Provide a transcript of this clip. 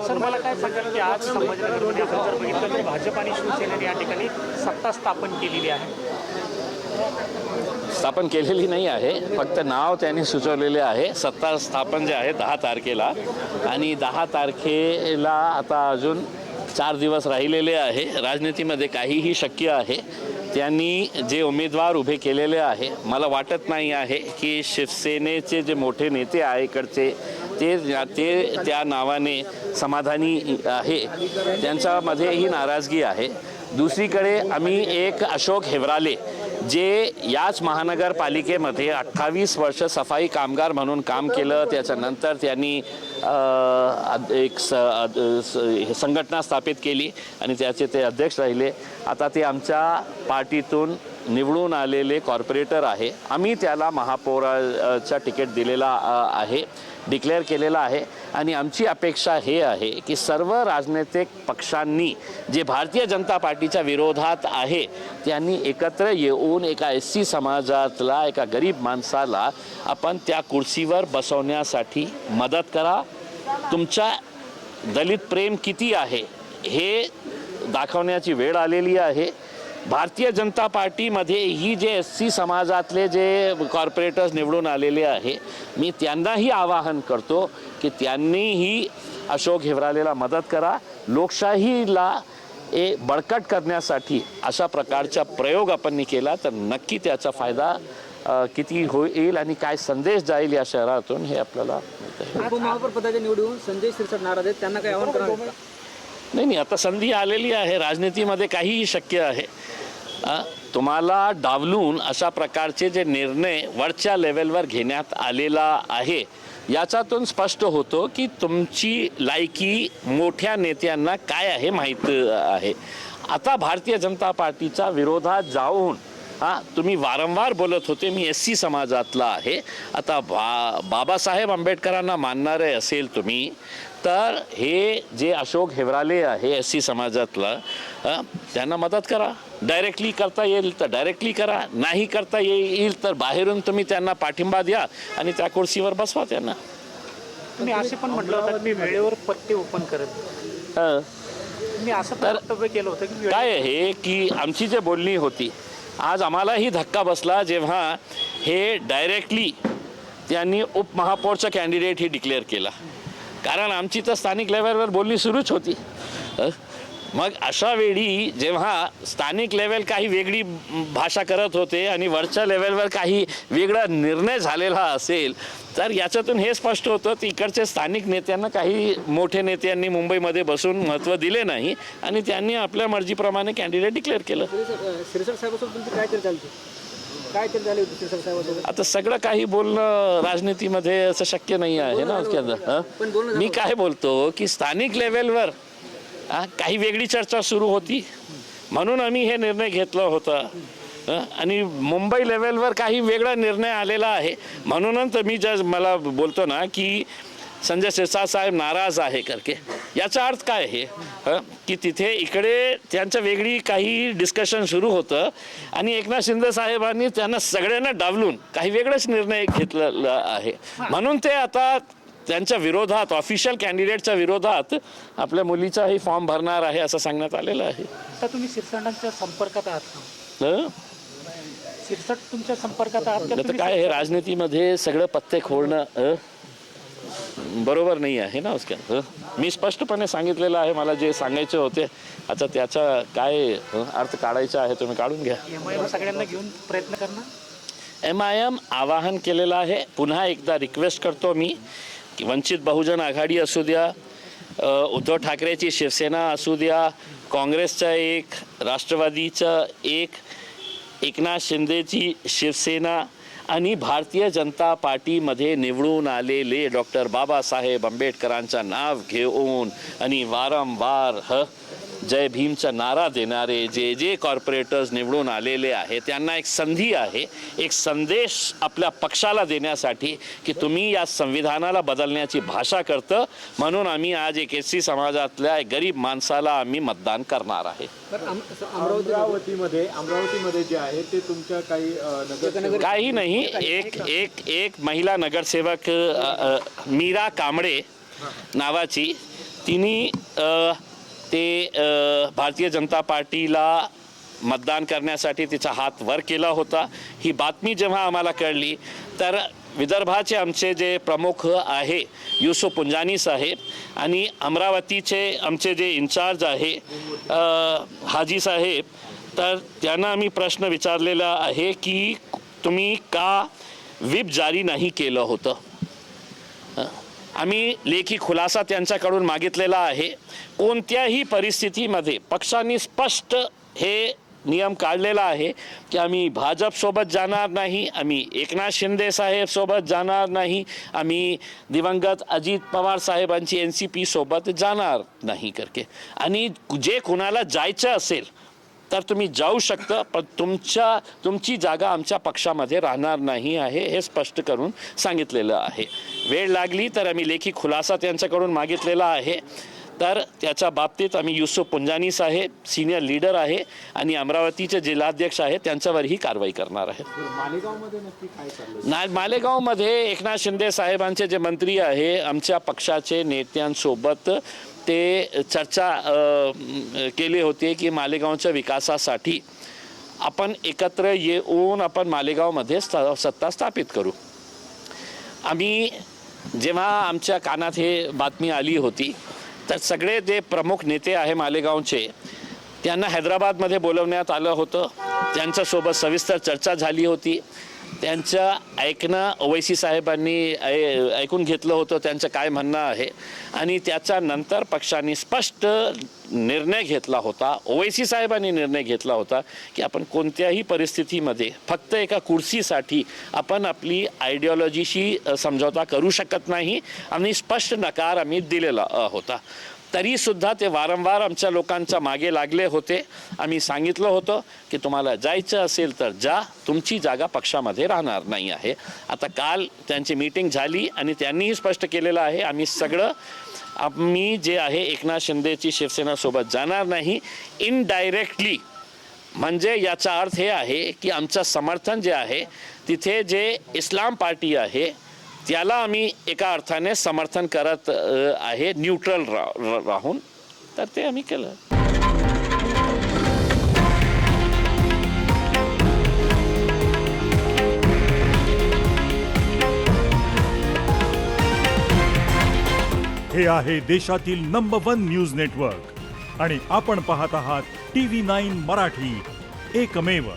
Sir मला काय सांगाल की आज संभाजीनगरमध्ये आपण जर बघितलं तर भाजप आणि शिवसेनेने या ठिकाणी सत्ता स्थापन केलेली आहे. स्थापन केलेली नाही आहे, फक्त नाव त्यांनी सुचवलेले आहे. सत्ता स्थापन जे आहे 10 तारखेला आणि 10 तारखेला आता अजून 4 दिवस राहिलेले आहे. राजनीतीमध्ये काहीही शक्य आहे. त्यांनी जे उमेदवार उभे केलेले आहे, मला वाटत नाही आहे की शिवसेनेचे जे मोठे नेते आहे इकडचे ते त्या नावाने समाधानी आहे. त्यांच्यामध्ये ही नाराजगी आहे. दुसरीकडे आम्ही एक अशोक हेवराले जे याच महानगरपालिकेमध्ये 28 वर्ष सफाई कामगार म्हणून काम केलं, त्याच्यानंतर त्यांनी एक संघटना स्थापित केली आणि त्याचे ते अध्यक्ष राहिले. आता ते आमच्या पार्टीतून निवडून आलेले कॉर्पोरेटर आहे. आम्ही त्याला महापौराचा तिकीट दिलेला आहे, डिक्लेअर केलेला आहे. आणि आमची अपेक्षा हे आहे की सर्व राजनैतिक पक्षांनी जे भारतीय जनता पार्टीच्या विरोधात आहे त्यांनी एकत्र येऊन एका SC समाजातला एका गरीब माणसाला आपण त्या कुर्सीवर बसवण्यासाठी मदत करा. तुमच्या दलित प्रेम किती आहे हे दाखवण्याची वेळ आलेली आहे. भारतीय जनता पार्टीमध्ये ही जे SC समाजातले जे कॉर्पोरेटर्स निवडून आलेले आहे, मी त्यांनाही आवाहन करतो की त्यांनीही अशोक हेवरालेला मदत करा. लोकशाहीला बळकट करण्यासाठी अशा प्रकारचा प्रयोग आपण केला तर नक्की त्याचा फायदा किती होईल आणि काय संदेश जाईल या शहरातून हे आपल्याला उपमहापौरपदाच्या निवडून संजय शिरसाट नाराज आहेत, त्यांना काय आवाहन करणार? नाही, आता संधी आलेली आहे. राजनीतीमध्ये काहीही शक्य आहे. तुम्हाला डावलून अशा प्रकारचे जे निर्णय वरच्या लेवलवर घेण्यात आलेला आहे याच्यातून स्पष्ट होतो की तुमची लायकी मोठ्या नेत्यांना काय आहे माहीत आहे. आता भारतीय जनता पार्टीच्या विरोधात जाऊन तुम्ही वारंवार बोलत होते मी SC समाजातला आहे. आता बाबासाहेब आंबेडकरांना मानणारे असेल तुम्ही तर हे जे अशोक हेवराले आहे SC समाजातलं त्यांना मदत करा. डायरेक्टली करता येईल तर डायरेक्टली करा, नाही करता येईल तर बाहेरून तुम्ही त्यांना पाठिंबा द्या आणि त्या कुर्सीवर बसवा त्यांना. तुम्ही असे पण म्हटलं होतं की मी वेळेवर पत्ते ओपन करत, मी असं वक्तव्य केलं होतं की काय आहे की आमची जे बोलणी होती आज आम्हालाही धक्का बसला जेव्हा हे डायरेक्टली त्यांनी उपमहापौरचा कॅन्डिडेट ही डिक्लेअर केला. कारण आमची तर स्थानिक लेवलवर बोलणी सुरूच होती. मग अशा वेळी जेव्हा स्थानिक लेवल काही वेगळी भाषा करत होते आणि वरच्या लेवलवर काही वेगळा निर्णय झालेला असेल तर याच्यातून हे स्पष्ट होतं की इकडच्या स्थानिक नेत्यांना काही मोठे नेत्यांनी मुंबईमध्ये बसून महत्त्व दिले नाही आणि त्यांनी आपल्या मर्जीप्रमाणे कॅन्डिडेट डिक्लेअर केलं. शिरसाट साहेबांसोबत तुमची काय चर्चा झाली? काय चर्चा झाली होती शिरसाट साहेबांसोबत? आता सगळं काही बोलणं राजनीतीमध्ये असं शक्य नाही आहे ना. मी काय बोलतो की स्थानिक लेवलवर काही वेगळी चर्चा सुरू होती म्हणून आम्ही हे निर्णय घेतला होता आणि मुंबई लेवलवर काही वेगळा निर्णय आलेला आहे म्हणूनच मी मला बोलतो ना की संजय शिरसाट साहेब नाराज आहे करके. याचा अर्थ काय आहे की तिथे इकडे त्यांचं वेगळी काही डिस्कशन सुरू होतं आणि एकनाथ शिंदे साहेबांनी त्यांना सगळ्यांना डावलून काही वेगळाच निर्णय घेतलेला आहे. म्हणून ते आता त्यांच्या विरोधात ऑफिशियल कॅन्डिडेटच्या विरोधात आपल्या मुलीचाही फॉर्म भरणार आहे असं सांगण्यात आलेलं आहे. आता तुम्ही शिरसाटांच्या संपर्कात आहात का? शिरसाट तुमच्या संपर्कात आहात का? तर काय आहे राजनीतीमध्ये सगळं पत्ते खोडणं बरोबर नाही आहे ना. मी स्पष्टपणे सांगितलेलं आहे मला जे सांगायचे होते. आता त्याचा काय अर्थ काढायचा आहे तुम्ही काढून घ्या. MIM सगळ्यांना घेऊन प्रयत्न करणार. MIM आवाहन केलेलं आहे. पुन्हा एकदा रिक्वेस्ट करतो मी की वंचित बहुजन आघाडी असू द्या, उद्धव ठाकरेची शिवसेना असू द्या, काँग्रेसचा एक, राष्ट्रवादीचा एक, एकनाथ शिंदेची शिवसेना आणि भारतीय जनता पार्टीमध्ये निवडून आलेले डॉक्टर बाबासाहेब आंबेडकरांचं नाव घेऊन आणि वारंवार जय भीमचा नारा देणारे जे जे कॉर्पोरेटर्स निवडून आलेले आहे त्यांना एक संधी आहे, एक संदेश आपल्या पक्षाला देण्यासाठी की तुम्ही या संविधानाला बदलण्याची भाषा करतं म्हणून आम्ही आज एक SC समाजातल्या एक गरीब माणसाला आम्ही मतदान करणार आहे. अमरावतीमध्ये जे आहे ते तुमच्या काही नाही. एक महिला नगरसेवक मीरा कांबळे नावाची तिने ते भारतीय जनता पार्टीला मतदान करण्यासाठी तिचा हात वर केला होता. ही बातमी जेव्हा आम्हाला कळली तर विदर्भाचे आमचे जे प्रमुख आहे युसुफ पुंजानी साहेब आणि अमरावतीचे आमचे जे इन्चार्ज आहे हाजी साहेब, तर त्यांना आम्ही प्रश्न विचारलेला आहे की तुम्ही का व्हिप जारी नाही केलं होतं. आम्ही लेखी खुलासा त्यांच्याकडून मागितलेला आहे. कोणत्याही परिस्थितीमध्ये पक्षांनी स्पष्ट हे नियम काढलेला आहे की आम्ही भाजपसोबत जाणार नाही, आम्ही एकनाथ शिंदे साहेब सोबत जाणार नाही, आम्ही दिवंगत अजित पवार साहेबांची NCP सोबत जाणार नाही करके. आणि जे कोणाला जायचं असेल तर तुम्ही जाऊ शकता, पण तुमची जागा आमच्या पक्षामध्ये राहणार नाही आहे हे स्पष्ट करून सांगितलेलं आहे. वेळ लागली तर आम्ही लेखी खुलासा त्यांच्याकडून मागितलेला आहे. तर त्याच्या बाबतीत आम्ही युसुफ पुंजानी साहेब सिनियर लीडर आहे आणि अमरावतीचे जिल्हाध्यक्ष आहेत त्यांच्यावरही कारवाई करणार आहे. मालेगावमध्ये नक्की काय चाललंय? मालेगावमध्ये एकनाथ शिंदे साहेबांचे जे मंत्री आहे आमच्या पक्षाचे नेत्यांसोबत ते चर्चा केली होती की मालेगावच्या विकासासाठी आपण एकत्र येऊन आपण मालेगावमध्ये सत्ता स्थापित करू. आम्ही जेव्हा आमच्या कानात हे बातमी आली होती तर सगळे जे प्रमुख नेते आहे मालेगावचे त्यांना हैदराबादमध्ये बोलवण्यात आलं होतं. त्यांच्यासोबत सविस्तर चर्चा झाली होती. त्यांचं ऐकणं ओवैसी साहेबांनी ऐकून घेतलं होतं त्यांचं काय म्हणणं आहे आणि त्याच्यानंतर पक्षाने स्पष्ट निर्णय घेतला होता. ओवैसी साहेबांनी निर्णय घेतला होता की आपण कोणत्याही परिस्थितीमध्ये फक्त एका कुर्सीसाठी आपण आपली आयडिओलॉजीशी समझोता करू शकत नाही आणि स्पष्ट नकार आम्ही दिलेला होता. तरीसुद्धा ते वारंवार आमच्या लोकांच्या मागे लागले होते. आम्ही सांगितलं होतं की तुम्हाला जायचं असेल तर जा, तुमची जागा पक्षामध्ये राहणार नाही आहे. आता काल त्यांची मीटिंग झाली आणि त्यांनीही स्पष्ट केलेलं आहे आम्ही जे आहे एकनाथ शिंदेची शिवसेनासोबत जाणार नाही. इनडायरेक्टली म्हणजे याचा अर्थ हे आहे की आमचं समर्थन जे आहे तिथे जे इस्लाम पार्टी आहे त्याला आम्ही एका अर्थाने समर्थन करत आहे न्यूट्रल राहून. तर ते आम्ही केलं. हे आहे देशातील नंबर 1 न्यूज नेटवर्क आणि आपण पाहत आहात TV9 मराठी, एकमेव.